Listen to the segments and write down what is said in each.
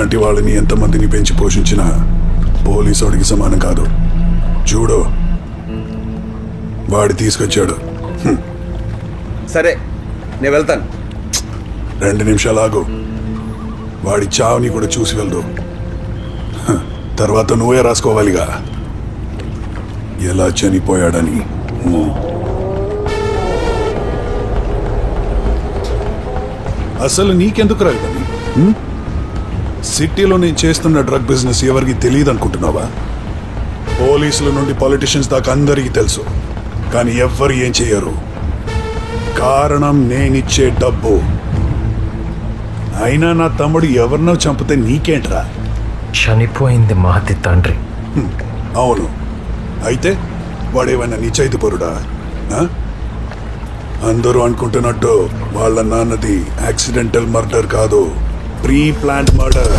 నీలాంటి వాళ్ళని ఎంతమందిని పెంచి పోషించినా పోలీసోడికి సమానం కాదు. చూడు, వాడి తీసుకొచ్చాడు. సరే, నేను వెళ్తాను. 2 నిమిషాలు ఆగు. వాడి చావుని కూడా చూసి వెళ్దు. తర్వాత నువ్వే రాసుకోవాలిగా ఎలా చనిపోయాడని. అసలు నీకెందుకు రాదని? సిటీలో నేను చేస్తున్న డ్రగ్ బిజినెస్ ఎవరికి తెలియదు అనుకుంటున్నావా? పోలీసుల నుండి పొలిటీషియన్స్ దాకా అందరికీ తెలుసు, కానీ ఎవ్వరు ఏం చెయ్యరు. కారణం నేనిచ్చే డబ్బు. అయినా నా తమ్ముడు ఎవరినో చంపితే నీకేంట్రా? చనిపోయింది మహతి తండ్రి. అవును, అయితే వాడేమైనా నిశ్చయితపరుడా? అందరూ అనుకుంటున్నట్టు వాళ్ళ నాన్నది యాక్సిడెంటల్ మర్డర్ కాదు, pre planned murder.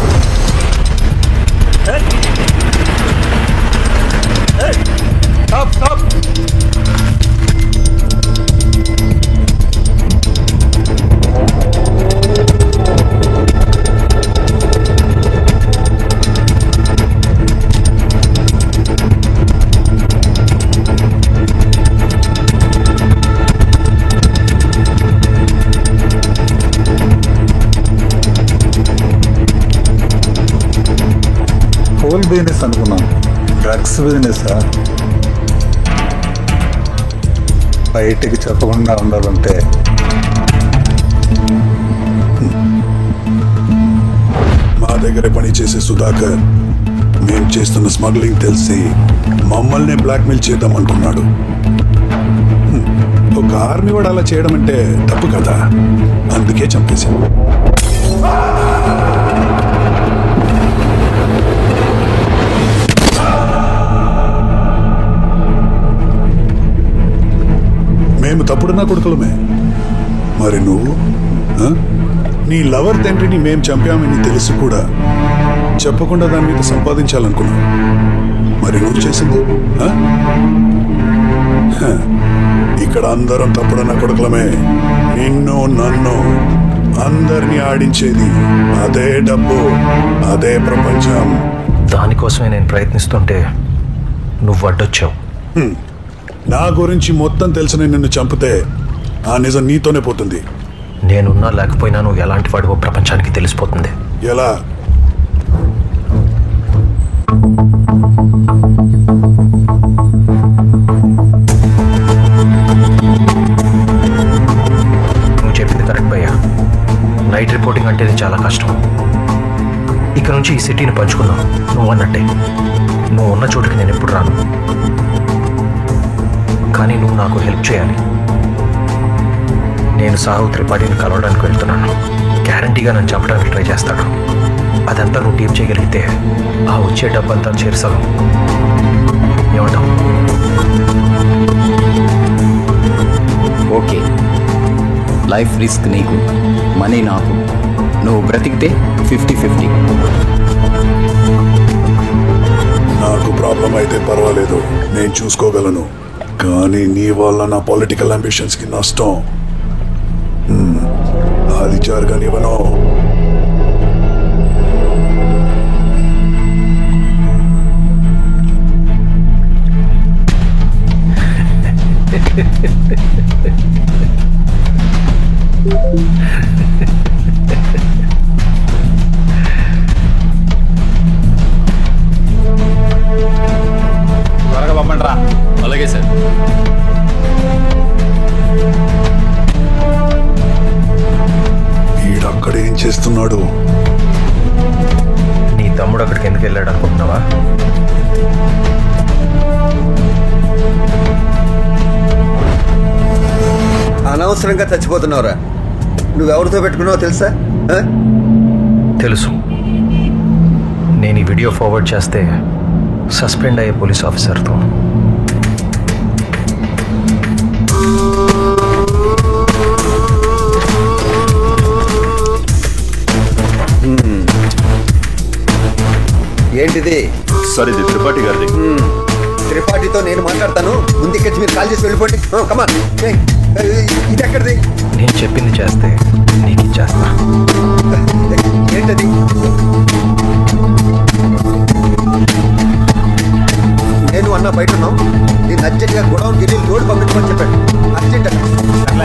Whole business అనుకున్నాను, డ్రగ్స్ బిజినెస్. బయటికి చెప్పకుండా ఉండాలంటే మా దగ్గర పనిచేసే సుధాకర్ మేం చేస్తున్న స్మగ్లింగ్ తెలిసి మమ్మల్ని బ్లాక్మెయిల్ చేద్దాం అనుకున్నాడు. ఒక ఆర్మీ వాడు అలా చేయడం అంటే తప్పు కదా, అందుకే చంపేశాం. మేము తప్పుడు నా కొడుకులమే. మరి నువ్వు నీ లవర్ తండ్రిని మేం చంపామని తెలిసి కూడా చెప్పకుండా దాని మీద సంపాదించాలనుకున్నావు. మరి నువ్వు చేసింది? ఇక్కడ అందరం తప్పుడన్న కొడుకులమే. నిన్ను నన్ను అందరినీ ఆడించేది అదే డబ్బు, అదే ప్రపంచం. దానికోసమే నేను ప్రయత్నిస్తుంటే నువ్వు అడ్డొచ్చావు. నా గురించి మొత్తం తెలిసిన నిన్ను చంపితే ఆ నిజం నీతోనే పోతుంది. నేనున్నా లేకపోయినా నువ్వు ఎలాంటి వాడివో ప్రపంచానికి తెలిసిపోతుంది. ఎలా? నువ్వు చెప్పింది కరెక్ట్ భయ్యా. నైట్ రిపోర్టింగ్ అంటే ఇది చాలా కష్టం. ఇక నుంచి ఈ సిటీని పంచుకుందాం. నువ్వు అన్నట్టే నువ్వు ఉన్న చోటుకి నేను ఎప్పుడు రాను, కానీ నువ్వు నాకు హెల్ప్ చేయాలి. నేను సాహు త్రిపాఠిని కలవడానికి వెళ్తున్నాను. గ్యారంటీగా నన్ను చంపడానికి ట్రై చేస్తాడు. అదంతా నువ్వు టీం చేయగలిగితే ఆ వచ్చే డబ్బంతా చేర్చగలం. ఏమంటావు? ఓకే, లైఫ్ రిస్క్ నీకు, మనీ నాకు. నువ్వు బ్రతికితే 50-50. నాకు ప్రాబ్లం అయితే పర్వాలేదు, నేను చూసుకోగలను. కానీ నీ వల్ల నా పొలిటికల్ అంబిషన్స్ కి నష్టం. అది జరగనివ్వను. త్వరగా పంపండిరా. అలాగే సార్. ఈడక్కడ ఏం చేస్తున్నాడు? నీ తమ్ముడు అక్కడికి ఎందుకు వెళ్ళాడు అనుకుంటున్నావా? అనవసరంగా చచ్చిపోతున్నావురా. నువ్వెవరితో పెట్టుకున్నావో తెలుసా? తెలుసు. నేను ఈ వీడియో ఫార్వర్డ్ చేస్తే సస్పెండ్ అయ్యే పోలీస్ ఆఫీసర్తో. ఏంటిది? సార్, ఇది త్రిపాఠి గారిది. త్రిపాఠితో నేను మాట్లాడతాను. ముందుకెచ్చి మీరు కాల్ చేసి వెళ్ళిపోండి. కమాన్. ఇది ఎక్కడిది? నేను చెప్పింది చేస్తే నీకు ఇచ్చేస్తా. ఏంటది? నేను అన్న బయట ఉన్నాం, నేను అర్జెంట్గా గొడవకి వెళ్ళి లోడ్ పంపించమని చెప్పాడు. అర్జెంట్ అన్న.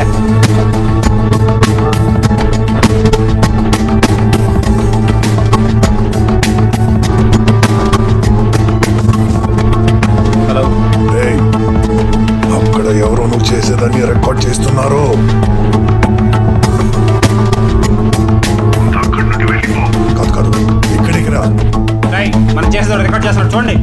హలో. ఏయ్, అక్కడ ఎవరో నువ్వు చేసేదాన్ని రికార్డ్ చేస్తున్నారు. కాదు కాదు, ఇక్కడికి రా. మనం చేసేది రికార్డ్ చేస్తున్నాడు చూడండి.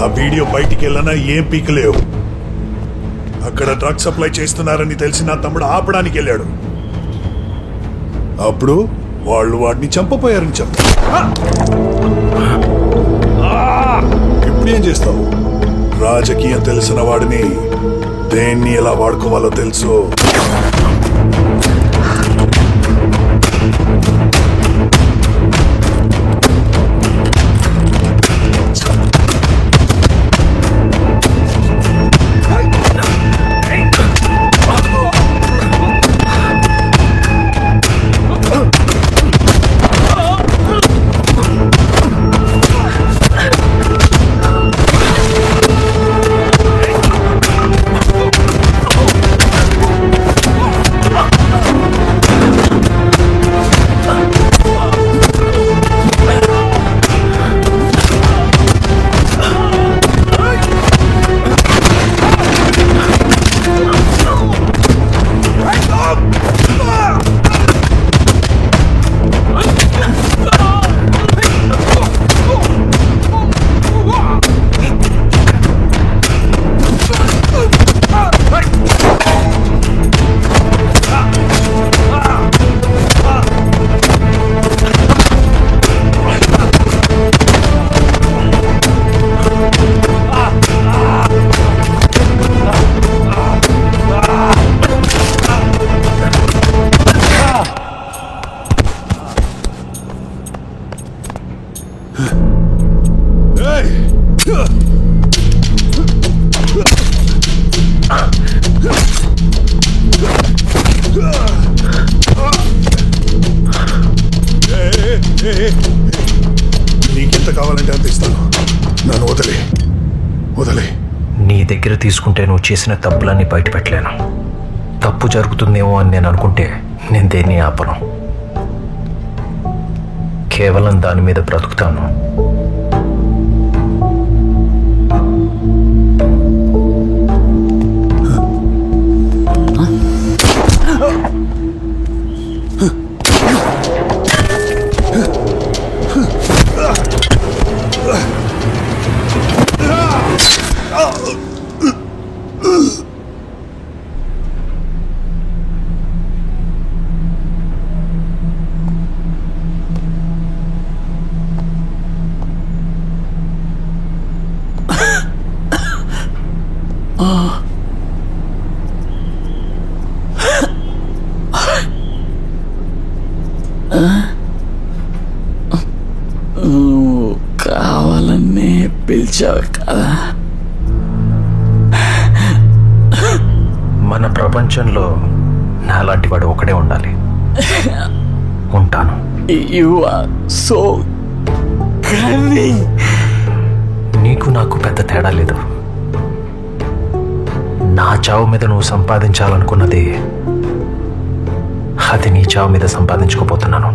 ఆ వీడియో బయటికి వెళ్ళనా ఏం పీకలేవు. అక్కడ డ్రగ్ సప్లై చేస్తున్నారని తెలిసి నా తమ్ముడు ఆపడానికి వెళ్ళాడు. అప్పుడు వాళ్ళు వాడిని చంపపోయారని చెప్పు. ఇప్పుడు ఏం చేస్తావు? రాజకీయం తెలిసిన వాడిని దేన్ని ఎలా వాడుకోవాలో తెలుసు. నీకెంత కావాలంటే అంత ఇస్తాను. నన్ను వదిలే. నీ దగ్గర తీసుకుంటే నువ్వు చేసిన తప్పులన్నీ బయట పెట్టలేను. తప్పు జరుగుతుందేమో అని నేను అనుకుంటే నేను దేన్ని ఆపను. కేవలం దాని మీద బ్రతుకుతాను. నువ్వు కావాలనే పిలిచావు కదా. మన ప్రపంచంలో నాలాంటి వాడు ఒకడే ఉండాలి. ఉంటాను. You are so cunning. నీకు నాకు పెద్ద తేడా లేదు. నా చావు మీద నువ్వు సంపాదించాలనుకున్నది అది నీ చావు మీద సంపాదించుకోపోతున్నాను.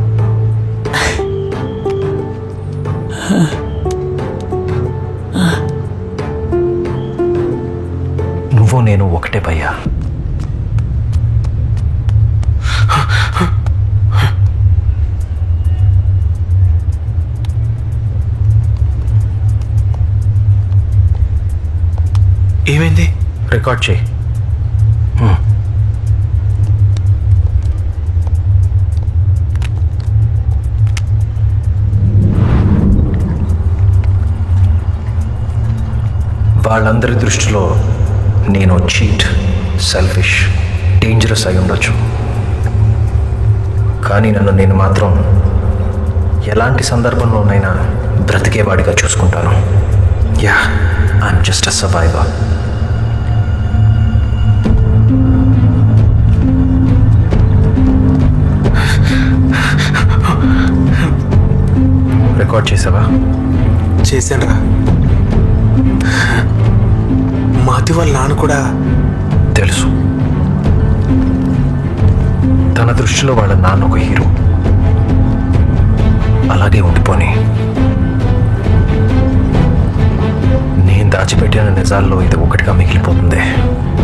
నువ్వు నేను ఒకటే భయ్యా. ఏమైంది? రికార్డ్ చేయి. వాళ్ళందరి దృష్టిలో నేను చీట్, సెల్ఫిష్, డేంజరస్ అయి ఉండొచ్చు. కానీ నన్ను నేను మాత్రం ఎలాంటి సందర్భంలోనైనా బ్రతికేవాడిగా చూసుకుంటాను. Yeah, I'm just a survivor. Record చేసావా? చేశానురా. మాతి వాళ్ళ నాన్న కూడా తెలుసు. తన దృష్టిలో వాళ్ళ నాన్న ఒక హీరో. అలాగే ఉండిపోని. నేను దాచిపెట్టిన నిజాల్లో ఇది ఒకటిగా మిగిలిపోతుంది.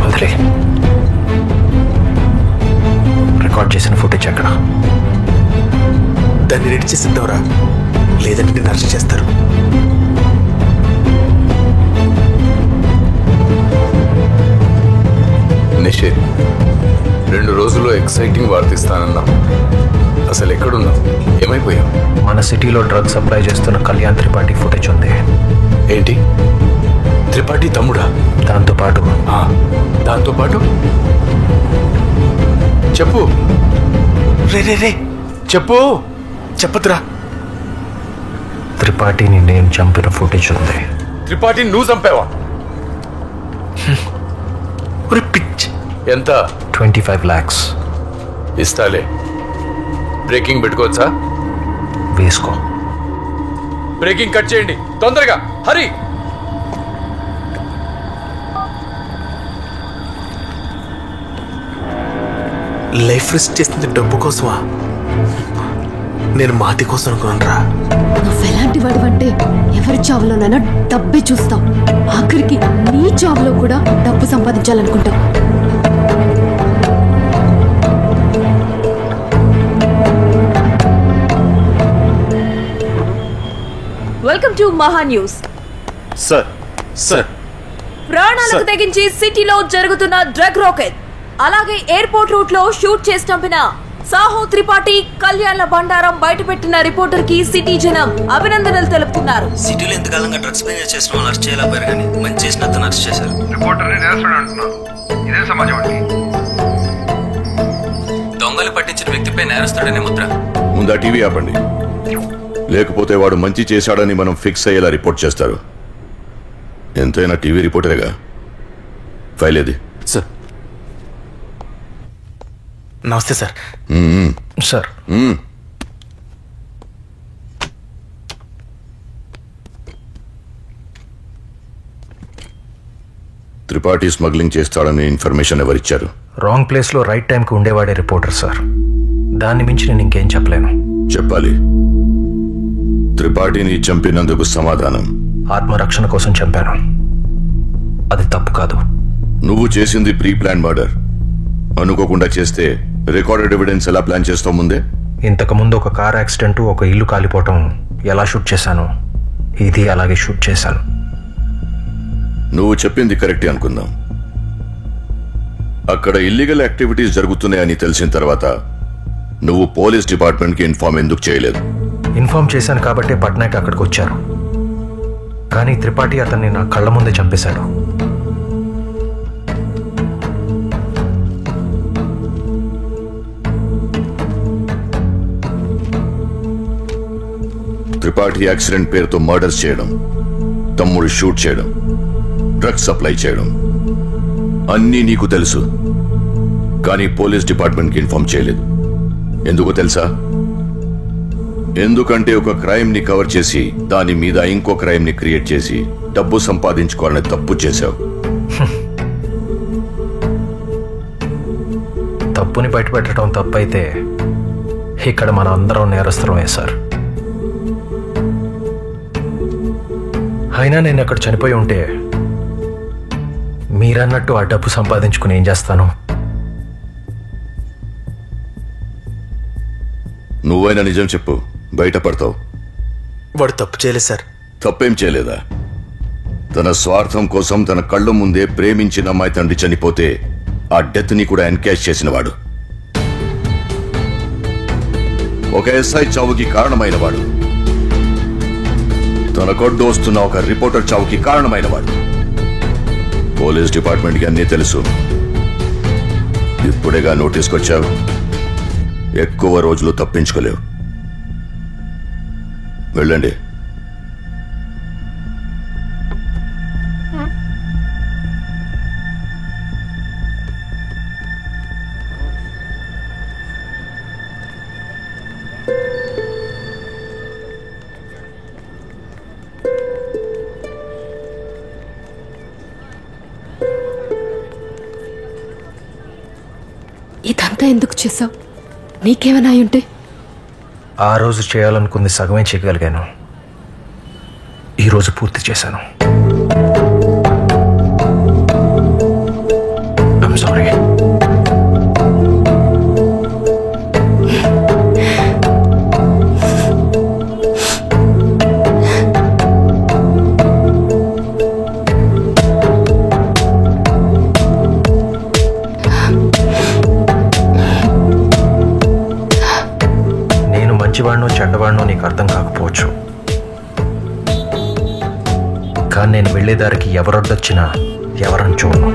వదిలే. రికార్డ్ చేసిన ఫుటేజ్ ఎక్కడ? దాన్ని రెడీ చేసిద్దాంరా, లేదంటే నేను అరెస్ట్ చేస్తారు. నిషేధ్, 2 రోజుల్లో ఎక్సైటింగ్ వార్తిస్తానన్నా. అసలు ఎక్కడున్నావు? ఏమైపోయావు? మన సిటీలో డ్రగ్ సప్లై చేస్తున్న కళ్యాణ్ త్రిపాఠి ఫుటేజ్ ఉంది. ఏంటి? త్రిపాఠి తమ్ముడా? దాంతోపాటు చెప్పు. రే చెప్పు. చెప్పదురా. త్రిపాఠిని నేను చంపిన ఫుటేజ్ ఉంది. త్రిపాఠిని నువ్వు చంపావా? ఒరే పిచ్. ఎంత? 25 lakhs. ఇస్తాలే. బ్రేకింగ్ పెట్టుకోవచ్చా? వేసుకో. బ్రేకింగ్ కట్ చేయండి తొందరగా. హరి. లైఫ్ రిస్క్ చేస్తుంది డబ్బు కోసమా? నేను మాతి కోసం అనుకున్నాను. నువ్వు ఎలాంటి వాడివంటే ఎవరి చావులోనైనా డబ్బే చూస్తావు. ఆఖరికి నీ చావులో కూడా డబ్బు సంపాదించాలనుకుంటావు. వెల్కమ్ టు మహా న్యూస్. సార్ ప్రాణాలకు తెగించి సిటీలో జరుగుతున్న డ్రగ్ రాకెట్, అలాగే ఎయిర్పోర్ట్ రూట్ లో షూట్ చేసి చంపిన సాహో త్రిపాఠి, కళ్యాణ్ బండారం బయటపెట్టిన రిపోర్టర్ కి సిటీ జనం అభినందనలు తెలుపుతున్నారు. సిటీలో ఎంతకాలంగా డ్రగ్స్ బిజినెస్ చేసిన వాళ్ళు అరెస్ట్ చేయలేకపోయారు, కానీ మంచి చేసిన అతను అరెస్ట్ చేశారు. రిపోర్టర్ని నేరస్తుడు అంటున్నారు. ఇదే సమాజం అండి. దొంగలు పట్టించిన వ్యక్తిపై నేరస్తుడనే ముద్ర. ముందా టీవీ ఆపండి, లేకపోతే వాడు మంచి చేశాడని మనం ఫిక్స్ అయ్యేలా రిపోర్ట్ చేస్తారు. ఎంతైనా టీవీ రిపోర్టరేగా. ఫైల్ ఏది? సార్. నమస్తే సార్. సార్, త్రిపాఠి స్మగ్లింగ్ చేస్తాడని ఇన్ఫర్మేషన్ ఎవరిచ్చారు? రాంగ్ ప్లేస్ లో రైట్ టైంకి ఉండేవాడే రిపోర్టర్ సార్. దాన్ని మించి నేను ఇంకేం చెప్పలేను. చెప్పాలి. త్రిపాఠిని చంపినందుకు సమాధానం? ఆత్మరక్షణ కోసం చంపాను. అది తప్పు కాదు. నువ్వు చేసింది ప్రీ ప్లాన్ మర్డర్. అనుకోకుండా చేస్తే రికార్డెడ్ ఎవిడెన్స్ ఎలా ప్లాన్ చేస్తావు ముందే? ఇంతకుముందు ఒక కార్ యాక్సిడెంట్, ఒక ఇల్లు కాలిపోవటం ఎలా షూట్ చేశాను, ఇది అలాగే షూట్ చేశాను. నువ్వు చెప్పింది కరెక్టే అనుకుందాం. అక్కడ ఇల్లీగల్ యాక్టివిటీస్ జరుగుతున్నాయని తెలిసిన తర్వాత నువ్వు పోలీస్ డిపార్ట్మెంట్కి ఇన్ఫార్మ్ ఎందుకు చేయలేదు? ఇన్ఫార్మ్ చేశాను కాబట్టే పట్నాయక్ అక్కడికి వచ్చారు. కానీ త్రిపాఠి అతన్ని నా కళ్ళ ముందే చంపేశాడు. త్రిపాఠి యాక్సిడెంట్ పేరుతో మర్డర్స్ చేయడం, తమ్ముడు షూట్ చేయడం, డ్రగ్స్ సప్లై చేయడం అన్నీ నీకు తెలుసు. కానీ పోలీస్ డిపార్ట్మెంట్కి ఇన్ఫార్మ్ చేయలేదు. ఎందుకో తెలుసా? ఎందుకంటే ఒక క్రైమ్ ని కవర్ చేసి దాని మీద ఇంకో క్రైమ్ ని క్రియేట్ చేసి డబ్బు సంపాదించుకోవాలని తప్పు చేశావు. తప్పుని బయటపెట్టడం తప్పైతే ఇక్కడ మన అందరం నేరస్తులమే సార్. అయినా నేను అక్కడ చనిపోయి ఉంటే మీరన్నట్టు ఆ డబ్బు సంపాదించుకుని ఏం చేస్తాను? నువ్వైనా నిజం చెప్పు, బయటపడతావు. వాడు తప్పు చేయలేదు సార్. తప్పేం చేయలేదా? తన స్వార్థం కోసం తన కళ్ళ ముందే ప్రేమించిన అమ్మాయి తండ్రి చనిపోతే ఆ డెత్ ని కూడా ఎన్కాష్ చేసినవాడు. ఒక ఎస్ఐ చావుకి కారణమైన వాడు. తన కొడ్డు వస్తున్న ఒక రిపోర్టర్ చావుకి కారణమైన వాడు. పోలీస్ డిపార్ట్మెంట్కి అన్నీ తెలుసు. ఇప్పుడేగా నోటీస్కొచ్చావు, ఎక్కువ రోజులు తప్పించుకోలేవు. వెళ్ళండి. ఇదంతా ఎందుకు చేసావు? నీకేమైనా ఉంటే? ఆ రోజు చేయాలనుకుంది సగమే చేయగలిగాను, ఈరోజు పూర్తి చేశాను. I'm sorry. మంచివాడినో చెడ్డవాడినో నీకు అర్థం కాకపోవచ్చు, కానీ నేను వెళ్ళేదారికి ఎవరొద్దొచ్చినా ఎవరని చూడను.